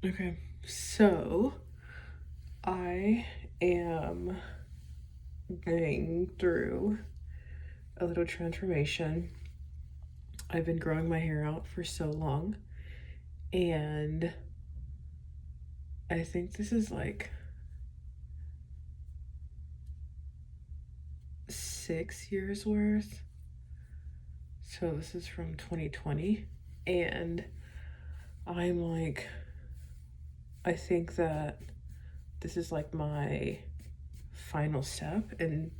Okay, so I am going through a little transformation. I've been growing my hair out for so long, and I think this is like 6 years worth. So this is from 2020, and I'm like, I think that this is like my final step in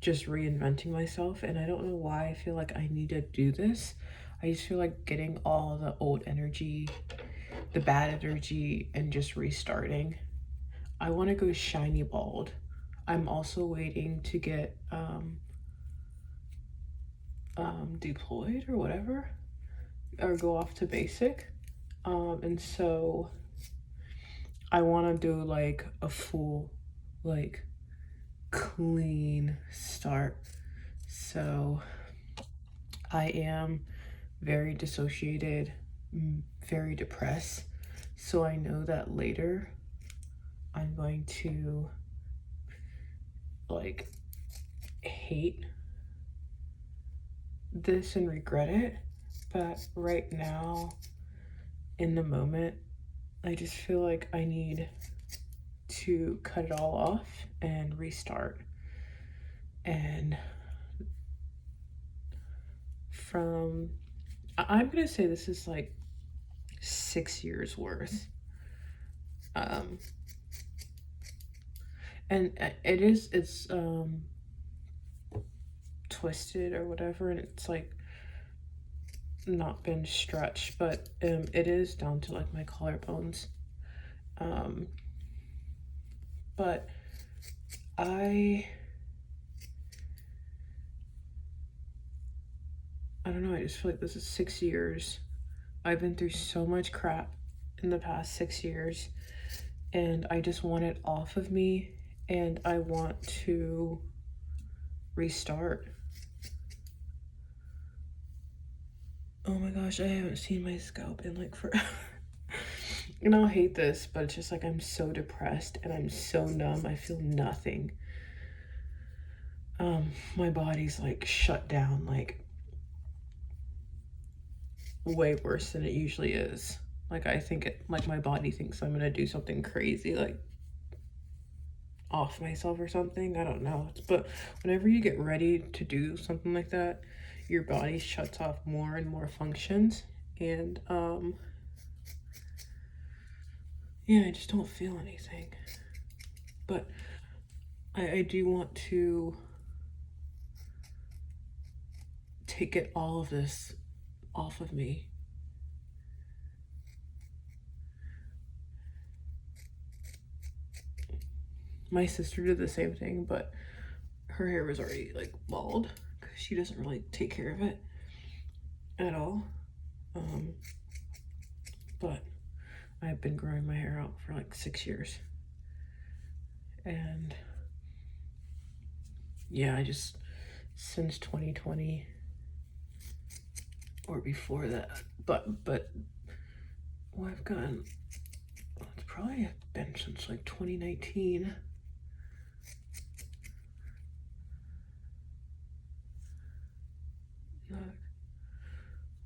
just reinventing myself, and I don't know why I feel like I need to do this. I just feel like getting all the old energy, the bad energy, and just restarting. I want to go shiny bald. I'm also waiting to get deployed or whatever, or go off to basic. And so I want to do like a full, like clean start. So I am very dissociated, very depressed. So I know that later I'm going to like hate this and regret it. But right now, in the moment, I just feel like I need to cut it all off and restart. And from, I'm gonna say this is like 6 years worth. Um, and it's twisted or whatever, and it's like not been stretched, but it is down to like my collarbones. Um, but I I don't know. I just feel like this is 6 years. I've been through so much crap in the past 6 years, and I just want it off of me, and I want to restart. Oh my gosh, I haven't seen my scalp in like forever. And I'll hate this, but it's just like I'm so depressed and I'm so numb. I feel nothing. My body's like shut down, like way worse than it usually is. Like I think it, like my body thinks I'm gonna do something crazy, like off myself or something. I don't know. But whenever you get ready to do something like that, your body shuts off more and more functions. And yeah, I just don't feel anything. But I do want to take it all of this off of me. My sister did the same thing, but her hair was already like bald because she doesn't really take care of it at all. Um, but I've been growing my hair out for like 6 years. And yeah, I just, since 2020 or before that, but well, I've gone, it's probably been since like 2019. Look,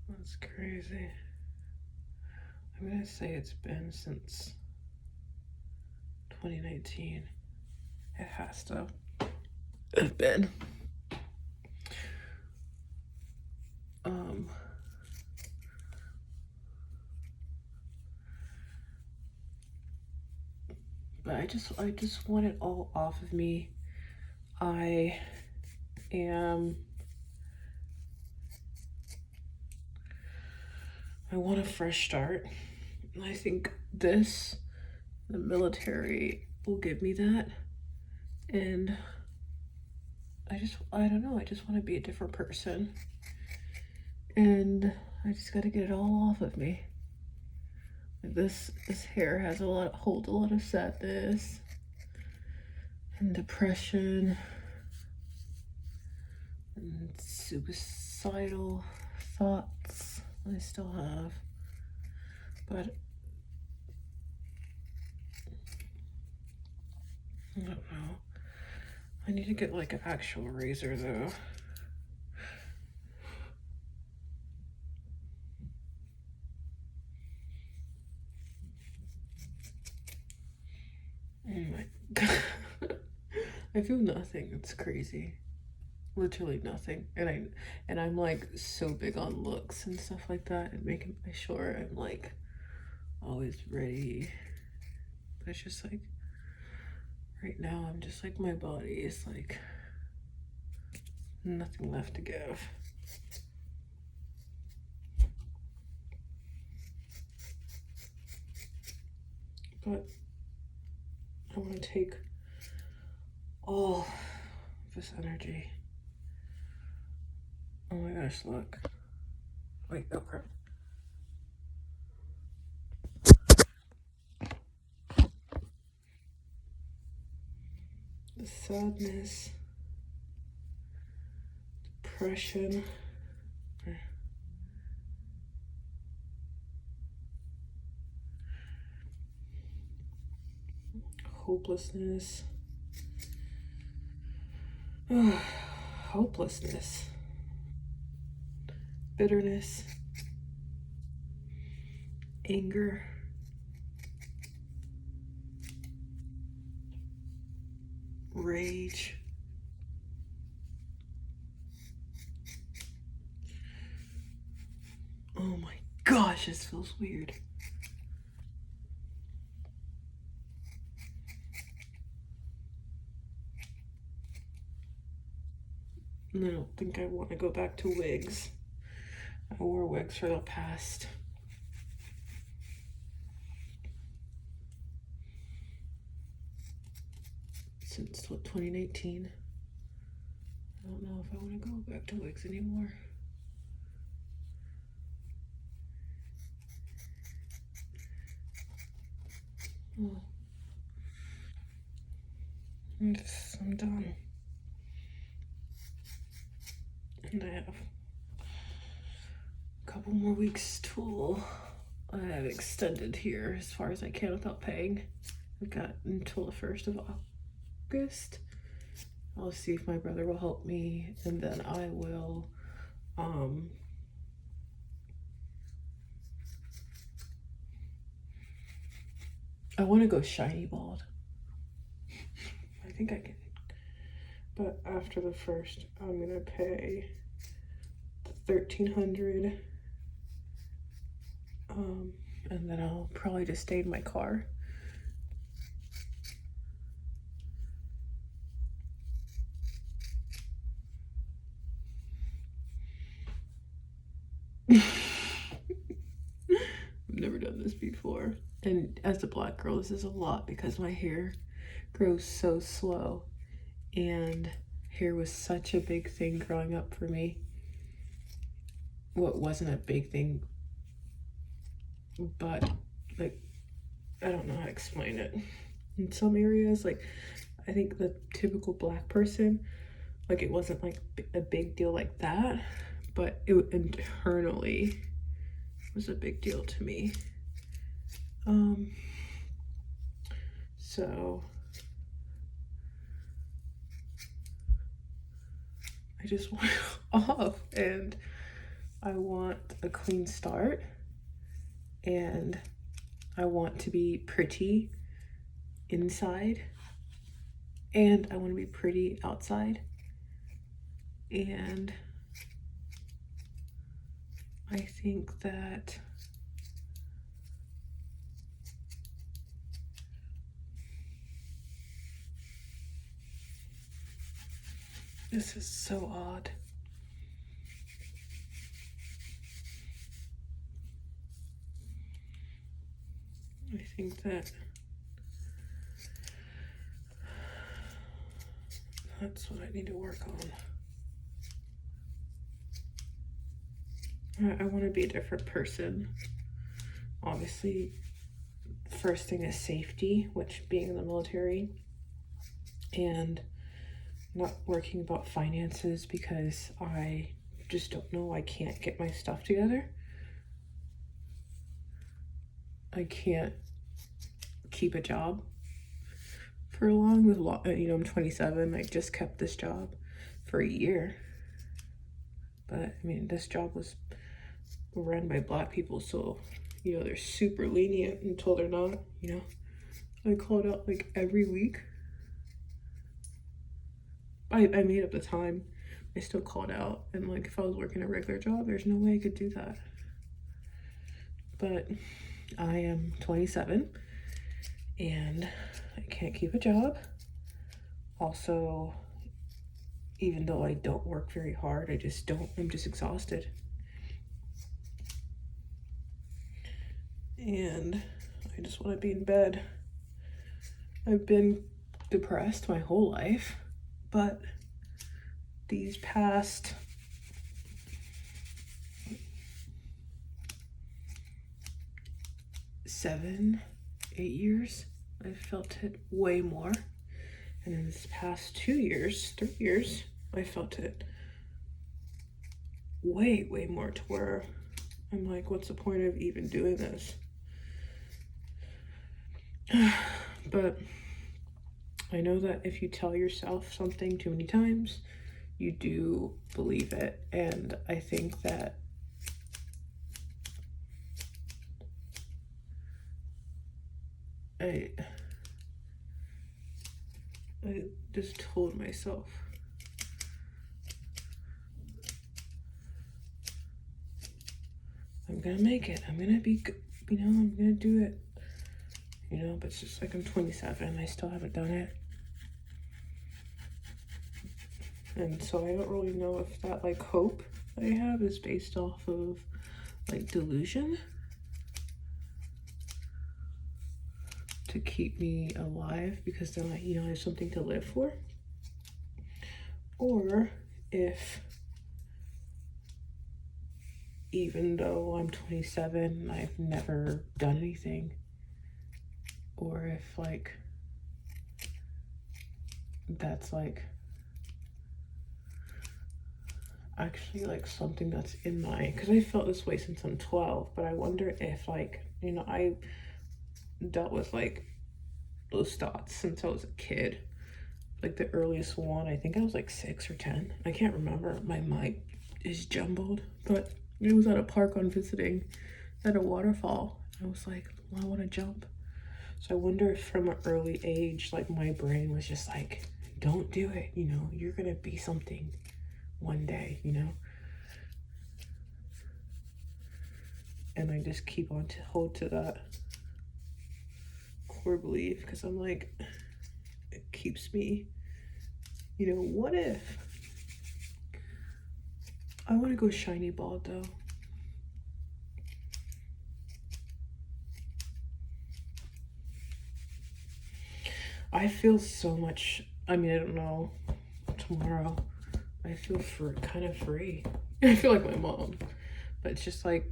that's crazy. I'm gonna say it's been since 2019. It has to have been. Um, but I just want it all off of me. I am, I want a fresh start. I think this, the military, will give me that. And I don't know, I just want to be a different person. And I just got to get it all off of me. This hair has holds a lot of sadness and depression and suicidal thoughts I still have. But I don't know. I need to get like an actual razor though. Oh my god. I feel nothing. It's crazy. Literally nothing. And I'm like so big on looks and stuff like that and making sure I'm like always ready. But it's just like right now I'm just like my body is like nothing left to give. But I want to take all this energy. Oh my gosh, look. Wait, oh crap. The sadness, depression, hopelessness, hopelessness, bitterness, anger, rage, oh my gosh, this feels weird. And I don't think I want to go back to wigs. I wore wigs for the past since what, 2019. I don't know if I want to go back to wigs anymore. Oh. I'm done. And I have a couple more weeks till I have extended here as far as I can without paying. I've got until the 1st of August. I'll see if my brother will help me, and then I will I want to go shiny bald. I think I can. But after the 1st, I'm gonna pay the $1,300, and then I'll probably just stay in my car. I've never done this before. And as a black girl, this is a lot because my hair grows so slow, and hair was such a big thing growing up for me. Well, it wasn't a big thing, but like, I don't know how to explain it. In some areas, like, I think the typical black person, like, it wasn't like a big deal like that, but it internally was a big deal to me. So I just want it off, and I want a clean start, and I want to be pretty inside, and I want to be pretty outside, and I think that this is so odd. I think that that's what I need to work on. I want to be a different person. Obviously, the first thing is safety, which being in the military, and not working about finances because I just don't know. I can't get my stuff together. I can't keep a job for long. With I'm 27. I just kept this job for a year, but I mean, this job was run by Black people, so they're super lenient until they're not. I called out like every week. I made up the time. I still called out, and like if I was working a regular job, there's no way I could do that. But I am 27 and I can't keep a job. Also, even though I don't work very hard, I'm just exhausted. And I just want to be in bed. I've been depressed my whole life, but these past 7, 8 years, I've felt it way more. And in this past 2 years, 3 years, I felt it way, way more, to where I'm like, what's the point of even doing this? But I know that if you tell yourself something too many times, you do believe it. And I think that I just told myself, I'm gonna make it. I'm gonna be good. I'm gonna do it. But it's just like I'm 27. I still haven't done it. And so I don't really know if that like hope I have is based off of like delusion to keep me alive, because then I have something to live for, or if even though I'm 27, I've never done anything, or if like that's like actually like something that's in my, because I felt this way since I'm 12, but I wonder if like I dealt with like those thoughts since I was a kid. Like the earliest one, I think I was like 6 or 10. I can't remember. My mind is jumbled, but it was at a park on visiting at a waterfall. I was like, well, I want to jump. So I wonder if from an early age, like my brain was just like, don't do it. You're going to be something one day, And I just keep on to hold to that core belief, because I'm like, it keeps me, what if? I want to go shiny bald though. I feel so much, I don't know, tomorrow, I feel kind of free. I feel like my mom, but it's just like,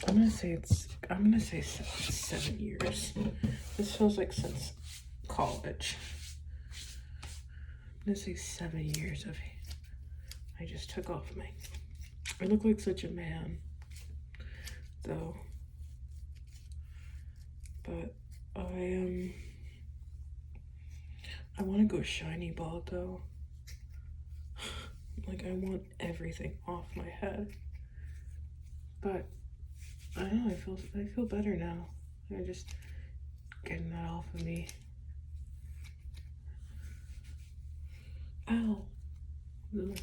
I'm gonna say 7 years. This feels like since college. I'm gonna say 7 years of, I just took off I look like such a man, though. But I want to go shiny bald though. Like I want everything off my head. But I don't know, I feel better now. I just getting that off of me. Ow. Like,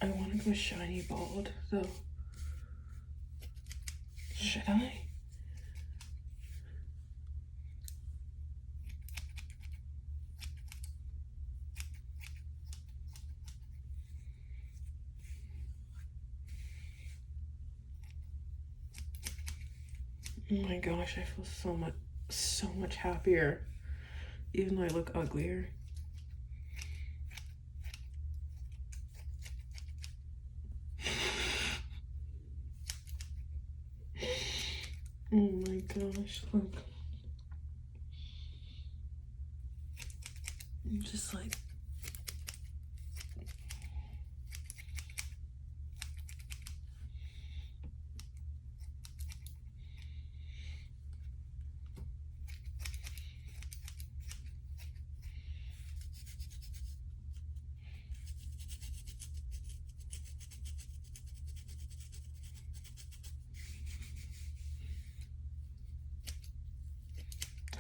I want to go shiny bald though. Should I? Oh my gosh, I feel so much happier, even though I look uglier. finished look. Just like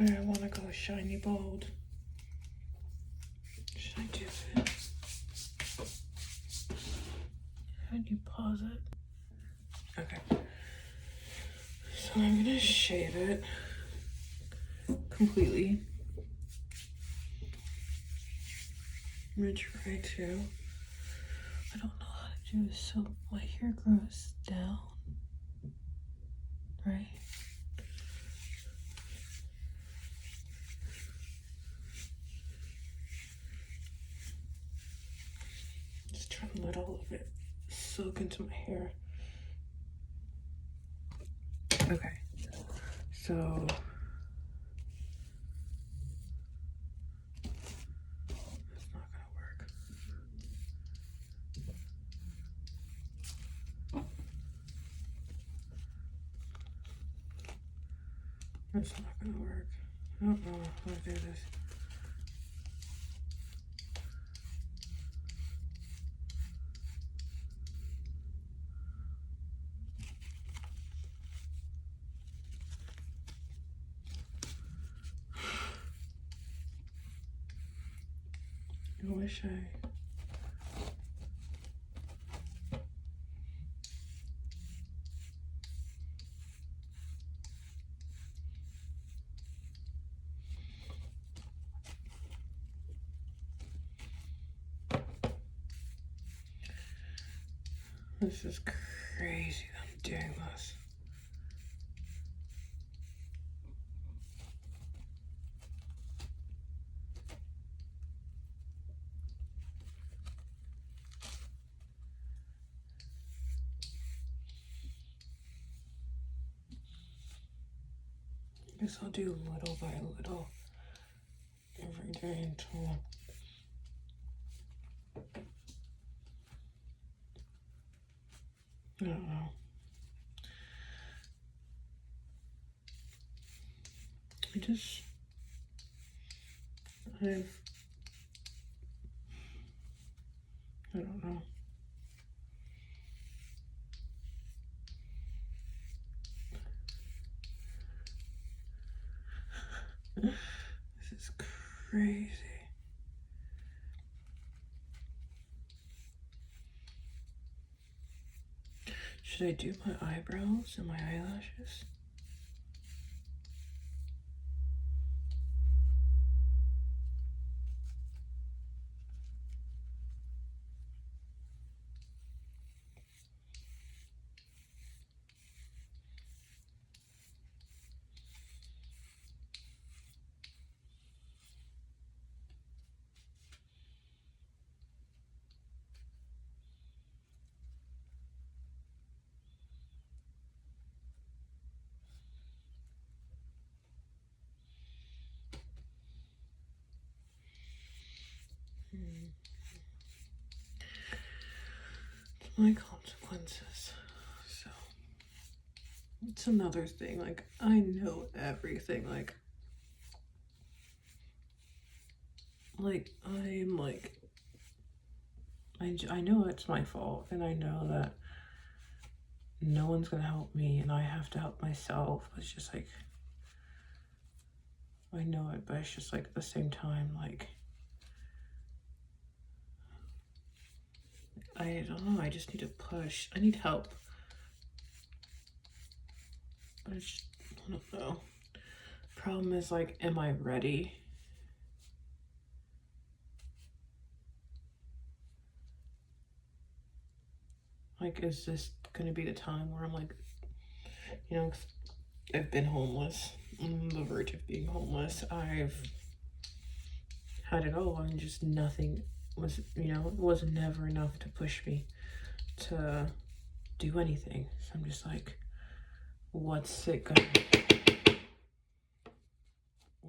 I want to go shiny bold. Should I do it? How do you pause it? Okay. So I'm gonna shave it completely. I'm gonna try to. I don't know how to do this so my hair grows down. Right? Just try to let all of it soak into my hair. Okay. So it's not gonna work. It's not gonna work. I don't know how to do this. I wish I... This is crazy that I'm doing this. I guess I'll do little by little every day until I don't know. I don't know. This is crazy. Should I do my eyebrows and my eyelashes? It's my consequences. So it's another thing. Like, I know everything. Like I'm like, I know it's my fault, and I know that no one's gonna help me, and I have to help myself. It's just like, I know it, but it's just like at the same time, like, I don't know, I just need to push. I need help. But it's just, I don't know. Problem is, like, am I ready? Like, is this gonna be the time where I'm like, you know, I've been homeless, on the verge of being homeless. I've had it all, and just nothing was, you know, it was never enough to push me to do anything. So I'm just like, what's it gonna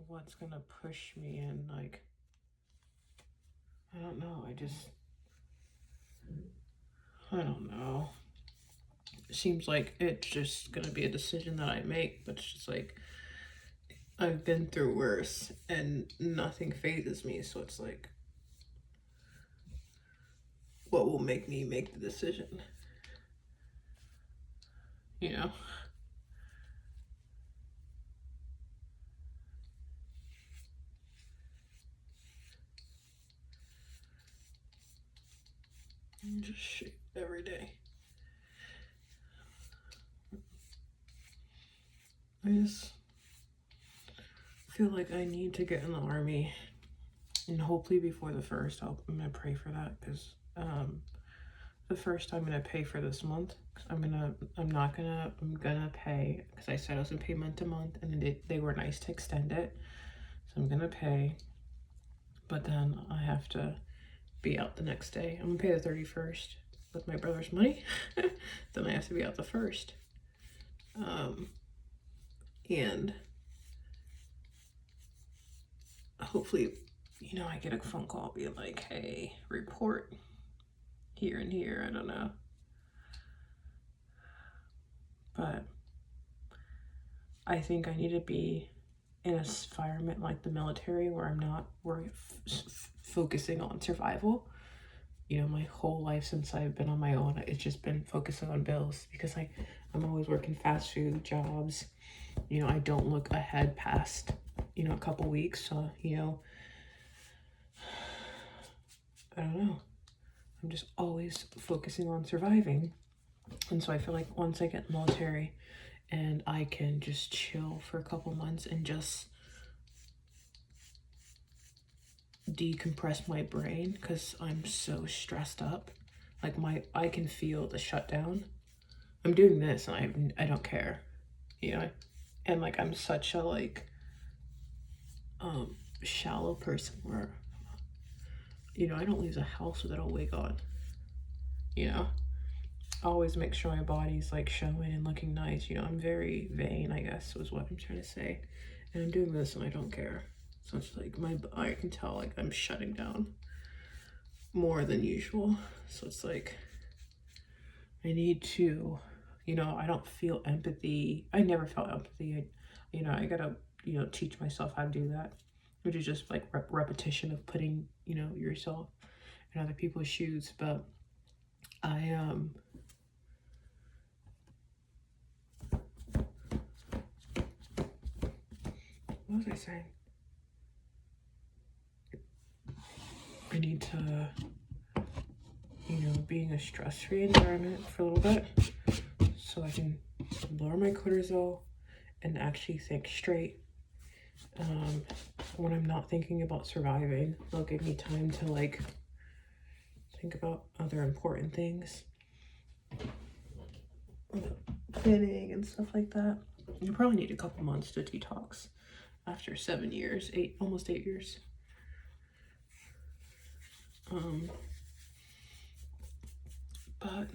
what's gonna push me in, like, I don't know, I don't know. It seems like it's just gonna be a decision that I make, but it's just like, I've been through worse and nothing phases me, so it's like, what will make me make the decision? You know? Just shit every day. I just feel like I need to get in the army, and hopefully before the 1st, I'm gonna pray for that, because the 1st I'm gonna pay for this month. I'm gonna pay, because I said I was gonna pay month to month, and they were nice to extend it, so I'm gonna pay, but then I have to be out the next day. I'm gonna pay the 31st with my brother's money. Then I have to be out the 1st. And hopefully, you know, I get a phone call being like, hey, report here and here. I don't know. But I think I need to be in an environment like the military where I'm not focusing on survival. You know, my whole life since I've been on my own, it's just been focusing on bills, because I'm always working fast food jobs. You know, I don't look ahead past, you know, a couple weeks. So, you know, I don't know. I'm just always focusing on surviving. And so I feel like once I get in the military and I can just chill for a couple months and just decompress my brain, because I'm so stressed up. Like, I can feel the shutdown. I'm doing this and I don't care, you know. And like, I'm such a like shallow person where, you know, I don't leave the house without a wig on, you know. I always make sure my body's like showing and looking nice, you know. I'm very vain, I guess, was what I'm trying to say. And I'm doing this and I don't care. So it's like, I can tell like I'm shutting down more than usual. So it's like, I need to, you know, I don't feel empathy. I never felt empathy. You know, I gotta, you know, teach myself how to do that, which is just like repetition of putting, you know, yourself in other people's shoes. But what was I saying? I need to, you know, be in a stress-free environment for a little bit so I can lower my cortisol and actually think straight. When I'm not thinking about surviving, they'll give me time to like think about other important things, planning and stuff like that. You probably need a couple months to detox after 7 years, almost 8 years. But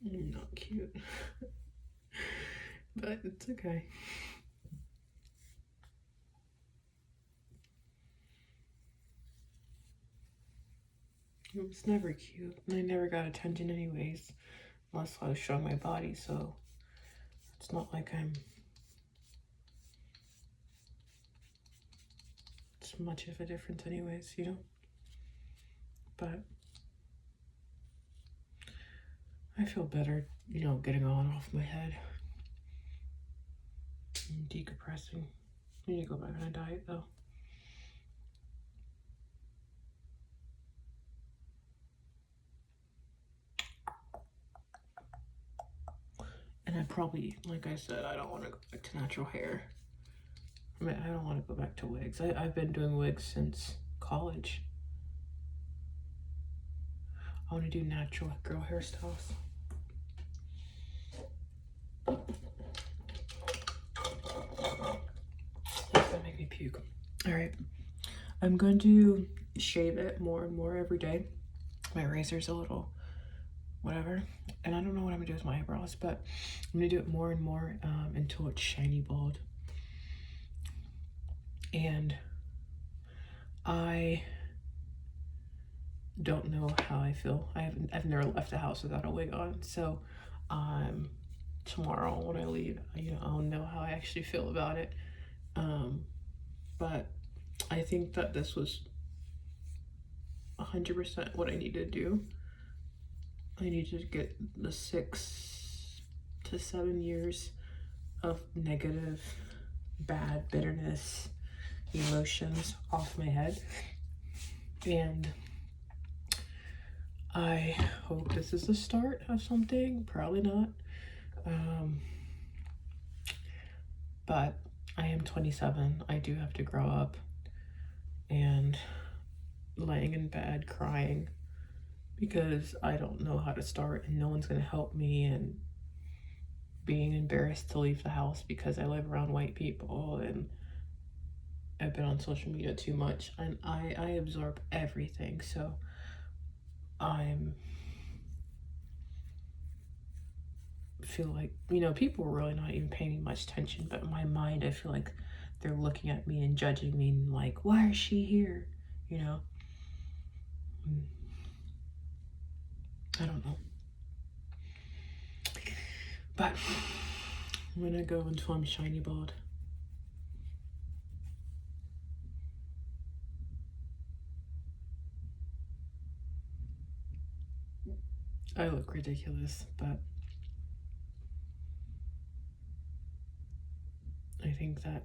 not cute. But it's okay. It was never cute, and I never got attention anyways, unless I was showing my body, so it's not like it's much of a difference anyways, you know? But I feel better, you know, getting on off my head and decompressing. I need to go back on a diet though. And I probably, like I said, I don't want to go back to natural hair. I mean, I don't want to go back to wigs. I've been doing wigs since college. I want to do natural girl hairstyles. That's gonna make me puke. All right, I'm going to shave it more and more every day. My razor's a little whatever. and I don't know what I'm gonna do with my eyebrows, but I'm gonna do it more and more until it's shiny bald. And I don't know how I feel. I've never left the house without a wig on, so tomorrow when I leave, I'll know how I actually feel about it. But I think that this was 100% what I need to do. I need to get the 6 to 7 years of negative, bad, bitterness, emotions off my head. And I hope this is the start of something. Probably not. But I am 27. I do have to grow up. And laying in bed crying because I don't know how to start and no one's going to help me, and being embarrassed to leave the house because I live around white people and I've been on social media too much, and I absorb everything. So feel like, people are really not even paying me much attention, but in my mind I feel like they're looking at me and judging me and like, why is she here? I don't know. But I'm gonna go until I'm shiny bald. I look ridiculous, but I think that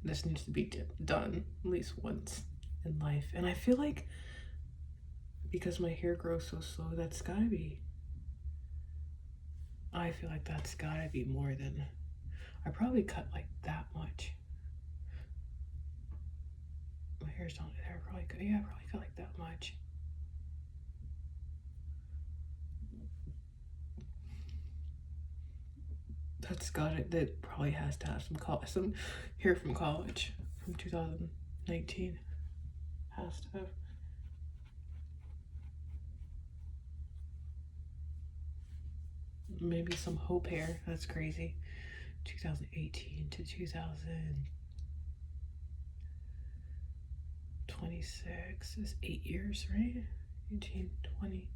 this needs to be done at least once in life. And I feel like because my hair grows so slow, that's gotta be, I feel like that's gotta be more than, I probably cut like that much. My hair's not there, I probably cut like that much. That probably has to have some hair from college, from 2019. Has to have. Maybe some hope hair. That's crazy. 2018 to 2026 is 8 years, right? 18, 20.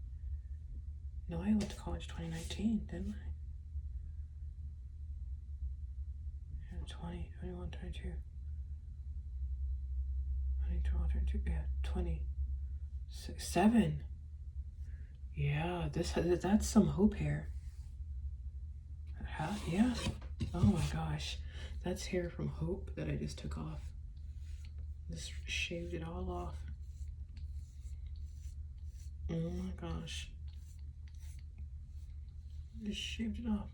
No, I went to college 2019, didn't I? 20, 21, 22, 20, 22, yeah, 27. Yeah, that's some hope hair. Yeah. Oh my gosh. That's hair from Hope that I just took off. Just shaved it all off. Oh my gosh. Just shaved it off.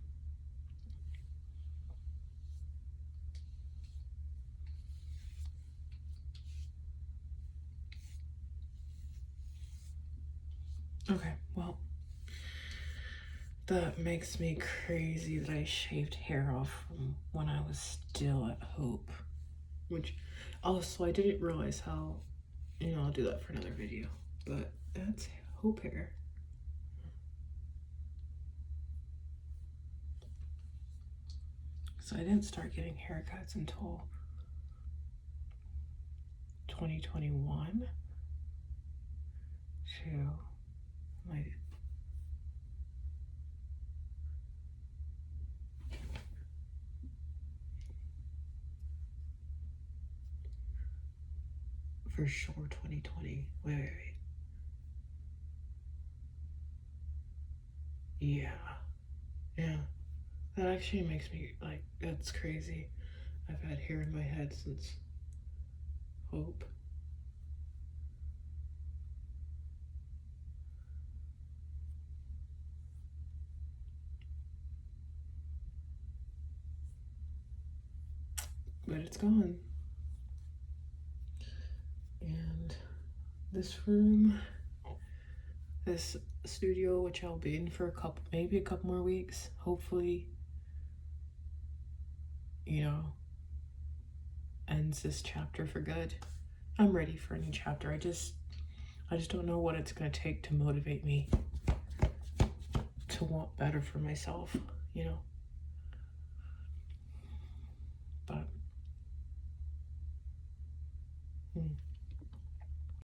Okay, well, that makes me crazy that I shaved hair off from when I was still at Hope. Which, also, I didn't realize how, I'll do that for another video. But that's Hope hair. So I didn't start getting haircuts until 2021 to my for sure 2020. Wait. Yeah. That actually makes me like, that's crazy. I've had hair in my head since Hope. But it's gone. And this room, this studio, which I'll be in for maybe a couple more weeks, hopefully, ends this chapter for good. I'm ready for a new chapter. I just don't know what it's gonna take to motivate me to want better for myself, you know.